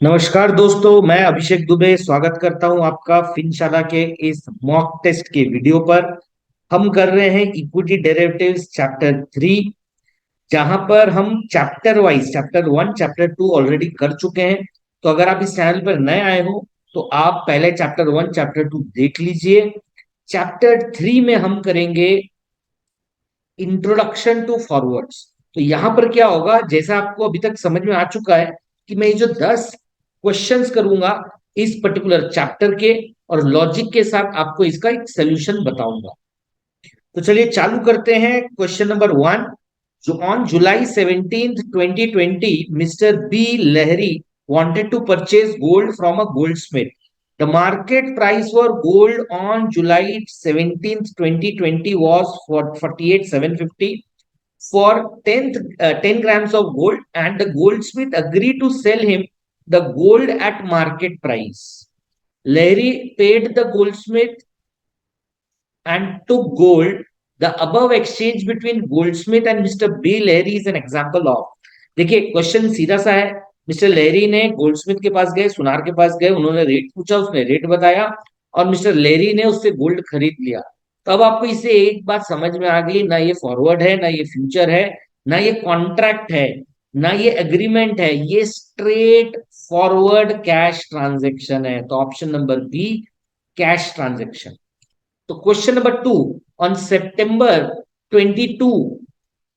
नमस्कार दोस्तों, मैं अभिषेक दुबे स्वागत करता हूं आपका फिनशाला के इस मॉक टेस्ट के वीडियो पर। हम कर रहे हैं इक्विटी डेरिवेटिव्स चैप्टर 3, जहां पर हम chapter wise chapter 1 chapter 2 already कर चुके हैं। तो अगर आप इस चैनल पर नए आए हो तो आप पहले चैप्टर 1 चैप्टर 2 देख लीजिए। चैप्टर 3 में हम करेंगे इंट्रोडक्शन टू फॉरवर्ड्स। तो यहां पर क्या होगा, जैसा आपको अभी तक समझ में आ चुका है कि मैं ये जो 10 क्वेश्चंस करूंगा इस पर्टिकुलर चैप्टर के, और लॉजिक के साथ आपको इसका एक सोल्यूशन बताऊंगा। तो चलिए चालू करते हैं। क्वेश्चन नंबर 1, जो on July 17, 2020 mister B Lahiri wanted to purchase gold from a goldsmith. The market price for gold on July 17, 2020 was for 48,750 for 10 grams of gold, and the goldsmith agreed to sell him the gold at market price. Larry paid the goldsmith and took gold. The above exchange between Goldsmith and Mr. B. Lahiri is an example of। देखिए question सीधा सा है। Mister लहरी ने Goldsmith के पास गए, सुनार के पास गए, उन्होंने रेट पूछा, उसने रेट बताया और मिस्टर लहरी ने उससे गोल्ड खरीद लिया। तो अब आपको इससे एक बात समझ में आ गई, ना ये फॉरवर्ड है, ना ये फ्यूचर है, ना ये कॉन्ट्रैक्ट है, ना ये एग्रीमेंट है, ये स्ट्रेट फॉरवर्ड कैश ट्रांजेक्शन है। तो option number B, cash transaction. तो question number 2, on September 22,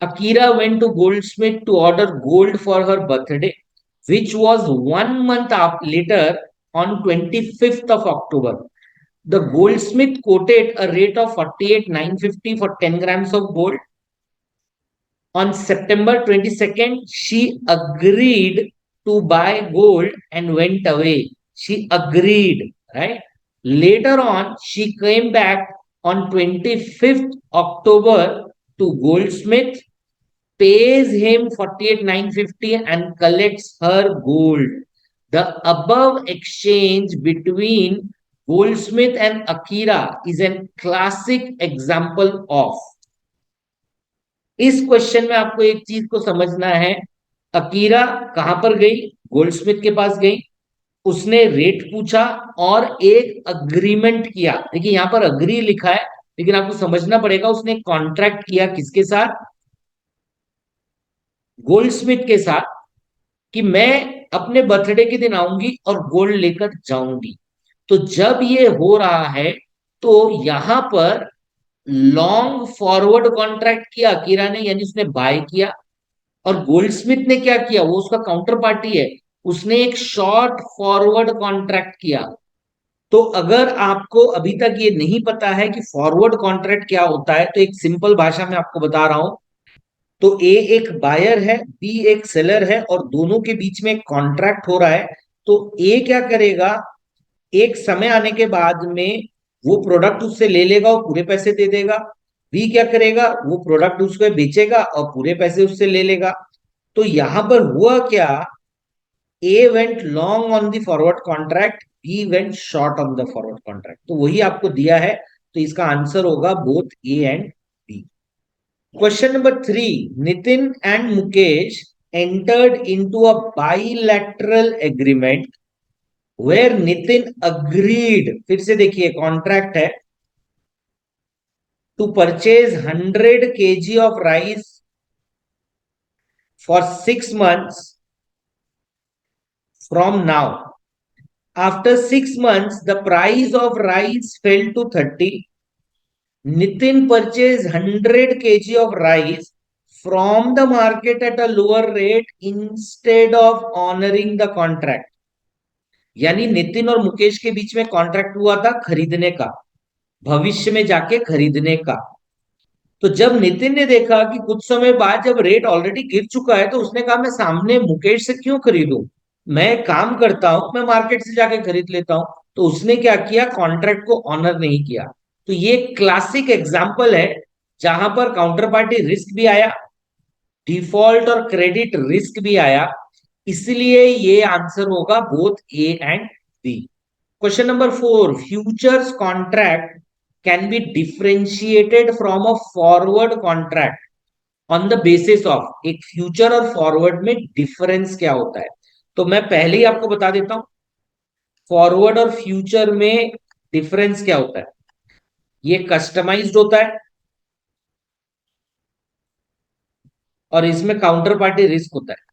Akira went to Goldsmith to order gold for her birthday, which was 1 month later on 25th of October. The goldsmith quoted a rate of 48,950 for 10 grams of gold. On September 22nd, she agreed to buy gold and went away. She agreed, right? Later on, she came back on 25th October to Goldsmith, pays him 48,950 and collects her gold. The above exchange between Goldsmith and Akira is a classic example of। इस question में आपको एक चीज को समझना है। Akira कहां पर गई? गोल्डस्मिथ के पास गई, उसने रेट पूछा और एक अग्रीमेंट किया। देखिए यहां पर अग्री लिखा है, लेकिन आपको समझना पड़ेगा उसने कॉन्ट्रैक्ट किया किसके साथ? गोल्डस्मिथ के साथ, कि मैं अपने बर्थडे के दिन आऊंगी और गोल्ड लेकर जाऊंगी। तो जब ये हो रहा है तो यहां पर लॉन्ग फॉरवर्ड कॉन्ट्रैक्ट किया अकीरा ने, यानी उसने बाय किया। और गोल्डस्मिथ ने क्या किया? वो उसका काउंटर पार्टी है, उसने एक शॉर्ट फॉरवर्ड कॉन्ट्रैक्ट किया। तो अगर आपको अभी तक ये नहीं पता है कि फॉरवर्ड कॉन्ट्रैक्ट क्या होता है, तो एक सिंपल भाषा में आपको बता रहा हूं। तो ए एक बायर है, बी एक सेलर है, और दोनों के बीच में कॉन्ट्रैक्ट हो रहा है। तो ए क्या करेगा? एक समय आने के बाद में वो प्रोडक्ट उससे ले लेगा और पूरे पैसे दे देगा। बी क्या करेगा? वो प्रोडक्ट उसको बेचेगा और पूरे पैसे उससे ले लेगा। तो यहां पर हुआ क्या? A went long on the forward contract, B went short on the forward contract. तो वही आपको दिया है, तो इसका आंसर होगा both A and B. Question number 3, Nitin and Mukesh entered into a bilateral agreement where Nitin agreed, फिर से देखिए कॉन्ट्रैक्ट है, to purchase 100 kg of rice for 6 months from now. After 6 months, the price of rice fell to 30. Nitin purchased 100 kg of rice from the market at a lower rate instead of honoring the contract. यानी नितिन और मुकेश के बीच में contract हुआ था खरीदने का, भविष्य में जाके खरीदने का। तो जब नितिन ने देखा कि कुछ समय बाद जब रेट ऑलरेडी गिर चुका है, तो उसने कहा मैं सामने मुकेश से क्यों खरीदूं, मैं काम करता हूं, मैं मार्केट से जाके खरीद लेता हूं। तो उसने क्या किया? कॉन्ट्रैक्ट को ऑनर नहीं किया। तो ये क्लासिक एग्जाम्पल है जहां पर काउंटर पार्टी रिस्क भी आया, डिफॉल्ट और क्रेडिट रिस्क भी आया। इसलिए ये आंसर होगा both A and B. Question number 4, futures contract can be differentiated from a forward contract on the basis of. एक फ्यूचर और फॉरवर्ड में डिफरेंस क्या होता है? तो मैं पहले ही आपको बता देता हूं, फॉरवर्ड और फ्यूचर में डिफरेंस क्या होता है। ये कस्टमाइज्ड होता है और इसमें काउंटर पार्टी रिस्क होता है।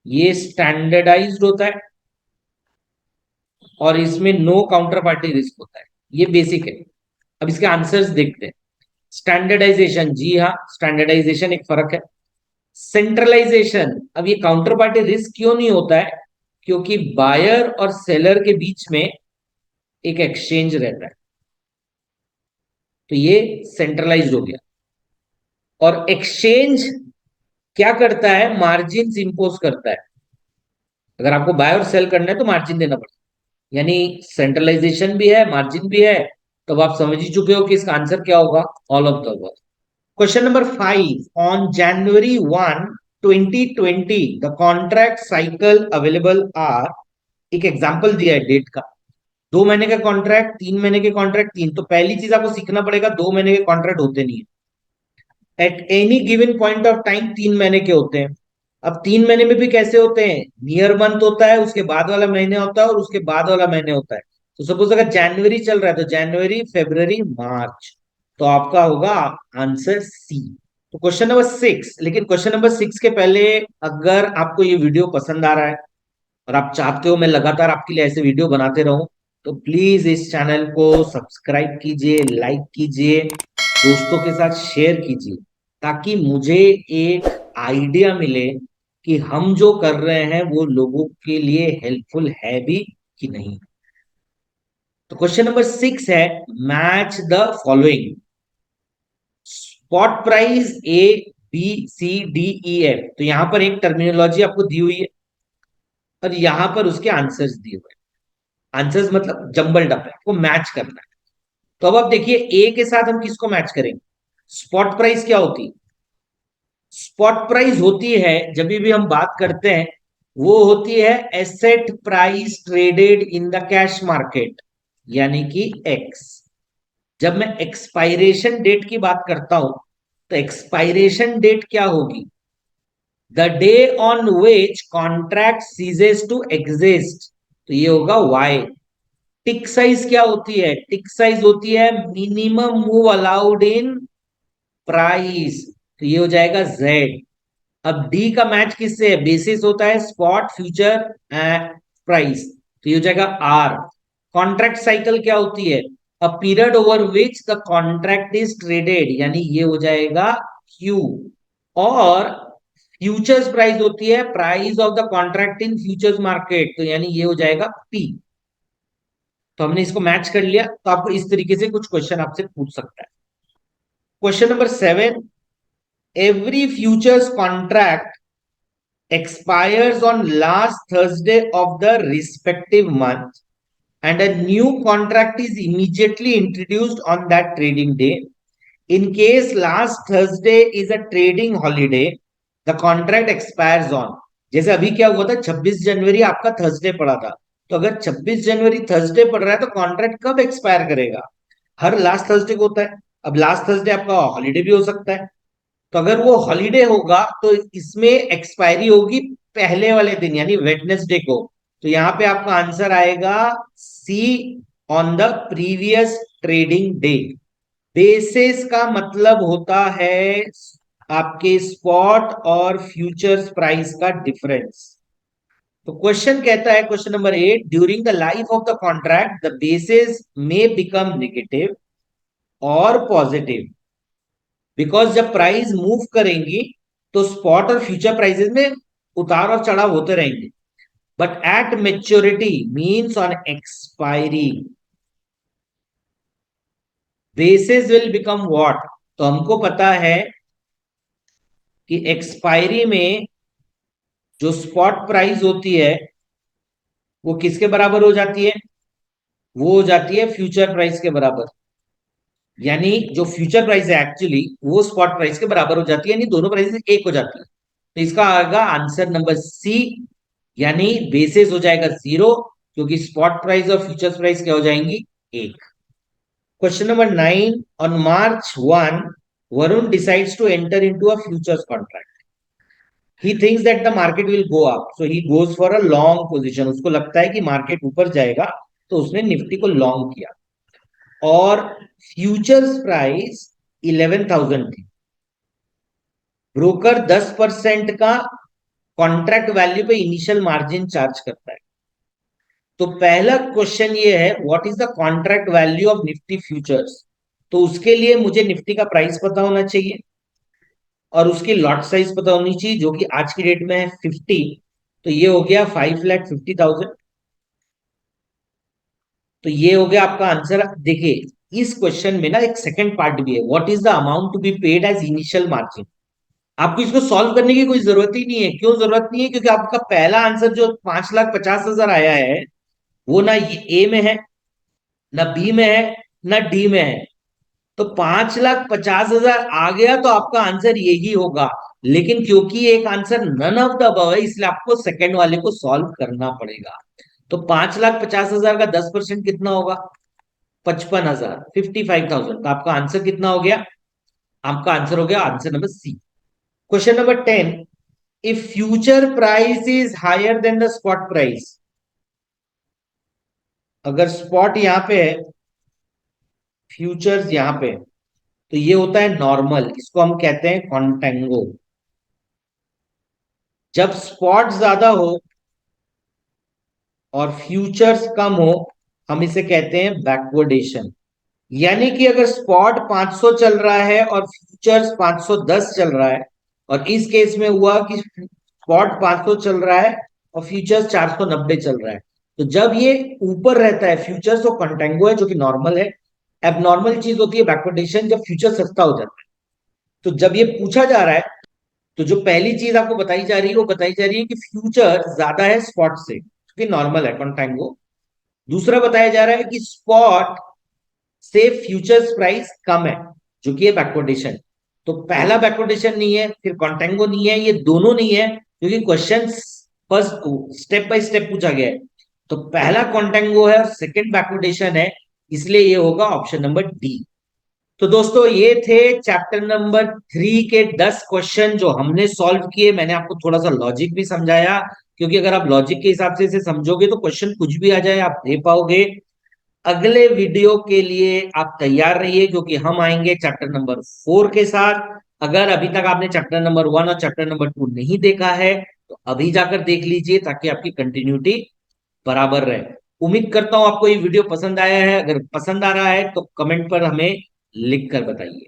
ये स्टैंडर्डाइज्ड होता है और इसमें नो काउंटर पार्टी रिस्क होता है। ये बेसिक है। अब इसके आंसर्स देखते हैं। स्टैंडर्डाइजेशन, जी हाँ, स्टैंडर्डाइजेशन एक फर्क है। सेंट्रलाइजेशन, अब ये काउंटर पार्टी रिस्क क्यों नहीं होता है? क्योंकि बायर और सेलर के बीच में एक एक्सचेंज रहता है, तो ये सेंट्रलाइज्ड हो गया। और एक्सचेंज क्या करता है? मार्जिन इंपोज करता है। अगर आपको बाय और सेल करना है तो मार्जिन देना पड़ता है, यानी सेंट्रलाइजेशन भी है, मार्जिन भी है। तो अब आप समझ ही चुके हो कि इसका आंसर क्या होगा, all of the above. Question number 5, on January 1, 2020 the contract cycle available are. एक एग्जांपल दिया है डेट का। 2 महीने का कॉन्ट्रैक्ट, 3 महीने के कॉन्ट्रैक्ट, तीन। तो पहली चीज आपको सीखना पड़ेगा, 2 महीने के कॉन्ट्रैक्ट होते नहीं है। At any given point of time 3 महीने के होते हैं। अब 3 महीने में भी कैसे होते हैं? नियर मंथ होता है, उसके बाद वाला महीने होता है, और उसके बाद वाला महीने होता है। तो सपोज अगर जनवरी चल रहा है तो जनवरी, फरवरी, मार्च। तो आपका होगा आंसर सी। तो क्वेश्चन नंबर 6, लेकिन क्वेश्चन नंबर 6 के पहले, अगर आपको ये वीडियो पसंद आ रहा है और आप चाहते हो मैं लगातार आपके लिए ऐसे वीडियो बनाते रहूं, तो प्लीज इस चैनल को सब्सक्राइब कीजिए, लाइक कीजिए, दोस्तों के साथ शेयर कीजिए, ताकि मुझे एक आइडिया मिले कि हम जो कर रहे हैं वो लोगों के लिए हेल्पफुल है भी कि नहीं। तो क्वेश्चन नंबर 6 है, match the following. Spot price A, B, C, D, E, F. तो यहां पर एक टर्मिनोलॉजी आपको दी हुई है और यहां पर उसके आंसर्स दिए हुए हैं। आंसर्स मतलब जंबल डब है, आपको मैच करना है। तो अब आप देखिए, ए के साथ हम किसको मैच करेंगे? स्पॉट प्राइस क्या होती है? स्पॉट प्राइस होती है, जब भी हम बात करते हैं, वो होती है asset price traded in the cash market, यानी कि एक्स। जब मैं एक्सपायरेशन डेट की बात करता हूं, तो एक्सपायरेशन डेट क्या होगी? The day on which contract ceases to exist, तो ये होगा वाई। टिक साइज क्या होती है? टिक साइज होती है minimum move allowed in price, तो ये हो जाएगा जेड। अब डी का मैच किससे है? बेसिस होता है स्पॉट, फ्यूचर, प्राइस, तो ये हो जाएगा आर। कॉन्ट्रैक्ट साइकिल क्या होती है? A period over which the contract is traded, यानी ये हो जाएगा क्यू। और फ्यूचर्स प्राइस होती है price of the contract in futures market, तो यानी ये हो जाएगा पी। तो हमने इसको मैच कर लिया, तो आपको इस तरीके से कुछ क्वेश्चन आपसे पूछ सकता है। Question number 7, every futures contract expires on last Thursday of the respective month, and a new contract is immediately introduced on that trading day. In case last Thursday is a trading holiday, the contract expires on। जैसे अभी क्या हुआ था, 26 जनवरी आपका Thursday पड़ा था। तो अगर 26 जनवरी थर्सडे पड़ रहा है तो कॉन्ट्रैक्ट कब एक्सपायर करेगा? हर लास्ट थर्सडे को होता है। अब लास्ट थर्सडे आपका हॉलीडे भी हो सकता है। तो अगर वो हॉलीडे होगा तो इसमें एक्सपायरी होगी पहले वाले दिन, यानी वेडनेसडे को। तो यहां पे आपका आंसर आएगा C, on the previous trading day. Basis का मतलब होता है आपके स्पॉट और फ्यूचर्स प्राइस का डिफरेंस। तो क्वेश्चन कहता है, question number 8, during the life of the contract the basis may become negative और पॉजिटिव, बिकॉज जब प्राइस मूव करेंगी तो स्पॉट और फ्यूचर प्राइसेस में उतार और चढ़ाव होते रहेंगे। But at maturity means on expiry basis will become what. तो हमको पता है कि एक्सपायरी में जो स्पॉट प्राइस होती है वो किसके बराबर हो जाती है? वो हो जाती है फ्यूचर प्राइस के बराबर। यानी जो फ्यूचर प्राइस है एक्चुअली वो स्पॉट प्राइस के बराबर हो जाती है, यानी दोनों प्राइस एक हो जाती है। तो इसका आएगा आंसर नंबर सी, यानी बेसिस हो जाएगा 0, क्योंकि स्पॉट प्राइस और फ्यूचर्स प्राइस क्या हो जाएंगी? एक। Question number 9, on March 1 Varun decides to enter into a futures contract. He thinks that the market will go up, so he goes for a long position. उसको लगता है कि मार्केट ऊपर जाएगा, तो उसने निफ्टी को लॉन्ग किया। और फ्यूचर्स प्राइस 11,000 थी। ब्रोकर 10% का कॉन्ट्रैक्ट वैल्यू पे इनिशियल मार्जिन चार्ज करता है। तो पहला क्वेश्चन ये है, what is the contract value of Nifty futures. तो उसके लिए मुझे निफ्टी का प्राइस पता होना चाहिए और उसकी लॉट साइज पता होनी चाहिए, जो कि आज की डेट में है 50। तो ये हो गया 5,50,000। तो ये हो गया आपका आंसर। देखिए इस क्वेश्चन में ना एक सेकंड पार्ट भी है, what is the amount to be paid as initial margin. आपको इसको सॉल्व करने की कोई जरूरत ही नहीं है। क्यों जरूरत नहीं है? क्योंकि आपका पहला आंसर जो 5,50,000 आया है, वो ना ए में है, ना बी में है, ना डी में है। तो 5,50,000 आ गया तो आपका आंसर यही होगा। लेकिन क्योंकि एक answer none of the above है, इसलिए आपको सेकंड वाले को सॉल्व करना पड़ेगा। तो 5,50,000 का 10% कितना होगा? 55,000, 55,000। तो आपका आंसर कितना हो गया? आपका आंसर हो गया answer number C. Question number 10, if future price is higher than the spot price. अगर स्पॉट यहां पे है, फ्यूचर्स यहां पे, तो ये होता है नॉर्मल, इसको हम कहते हैं कॉन्टेंगो। जब स्पॉट ज्यादा हो और फ्यूचर्स कम हो, हम इसे कहते हैं बैकवर्डेशन। यानी कि अगर स्पॉट 500 चल रहा है और फ्यूचर्स 510 चल रहा है, और इस केस में हुआ कि स्पॉट 500 चल रहा है और फ्यूचर्स 490 चल रहा है, तो जब ये ऊपर रहता है फ्यूचर्स, तो कंटेंगो है जो कि नॉर्मल है। एबनॉर्मल चीज होती है बैकवर्डेशन, जब फ्यूचर सस्ता हो जाता है। तो जब ये पूछा जा रहा है, तो जो पहली चीज आपको बताई जा रही है वो बताई जा रही है कि फ्यूचर ज्यादा है स्पॉट से, क्योंकि नॉर्मल है कंटेंगो। दूसरा बताया जा रहा है कि स्पॉट से फ्यूचर्स प्राइस कम है, जो कि है बैकवर्डेशन। तो पहला बैकवर्डेशन नहीं है, फिर कॉन्टेंगो नहीं है, ये दोनों नहीं है, क्योंकि question first step by step पूछा गया है। तो पहला कॉन्टेंगो है और सेकंड बैकवर्डेशन है, इसलिए ये होगा ऑप्शन नंबर डी। तो दोस्तों ये थे चैप्टर नंबर 3 के 10 क्वेश्चन जो हमने सॉल्व किए। मैंने आपको थोड़ा सा लॉजिक भी समझाया, क्योंकि अगर आप लॉजिक के हिसाब से इसे समझोगे तो क्वेश्चन कुछ भी आ जाए आप दे पाओगे। अगले वीडियो के लिए आप तैयार रहिए, क्योंकि हम आएंगे चैप्टर नंबर 4 के साथ। अगर अभी तक आपने चैप्टर नंबर 1 और चैप्टर नंबर 2 नहीं देखा है, तो अभी जाकर देख लीजिए, ताकि आपकी कंटिन्यूटी बराबर रहे। उम्मीद करता हूं आपको ये वीडियो पसंद आया है। अगर पसंद आ रहा है तो कमेंट पर हमें लिख कर बताइए।